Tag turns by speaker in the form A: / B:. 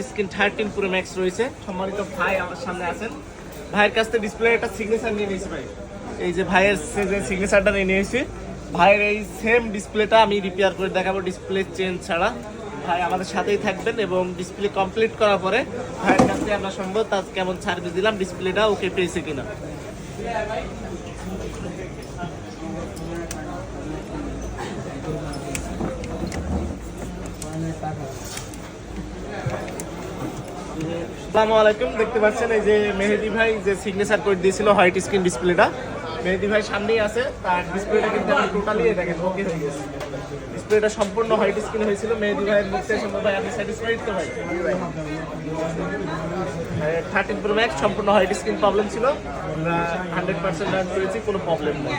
A: Screen 13 pro max রয়েছে। সম্মানিত ভাই আমার সামনে আছেন, ভাইয়ের কাছ থেকে ডিসপ্লে একটা সিগনেচার নিয়ে নিয়েছি ভাই। এই যে ভাইয়ের যে সিগনেচারটা নিয়ে নিয়েছি, ভাইয়ের এই সেম ডিসপ্লেটা আমি রিপেয়ার করে দেখাবো ডিসপ্লে চেঞ্জ ছাড়া। ভাই আমাদের সাথেই থাকবেন এবং ডিসপ্লে কমপ্লিট করার পরে ভাইয়ের কাছে আমরা সম্ভব তার কেমন সার্ভিস দিলাম, ডিসপ্লেটা ওকে পেয়েছে কিনা। আসসালামু আলাইকুম, দেখতে পাচ্ছেন এই যে মেহেদি ভাই যে সিগনেচার করে দিয়েছিল হোয়াইট স্ক্রিন ডিসপ্লেটা, মেহেদি ভাই সামনেই আছে। তার ডিসপ্লেটা কিন্তু আমি টোটালি দেখেন ওকে হয়ে গেছে। ডিসপ্লেটা সম্পূর্ণ হোয়াইট স্ক্রিন হয়েছিল। মেহেদি ভাইয়ের মুখ থেকে শুনবো, ভাই আপনি স্যাটিসফাইড তো? ভাই 13 প্রো ম্যাক্স সম্পূর্ণ হোয়াইট স্ক্রিন প্রবলেম ছিল, আমরা 100% রান করেছি, কোনো প্রবলেম নেই।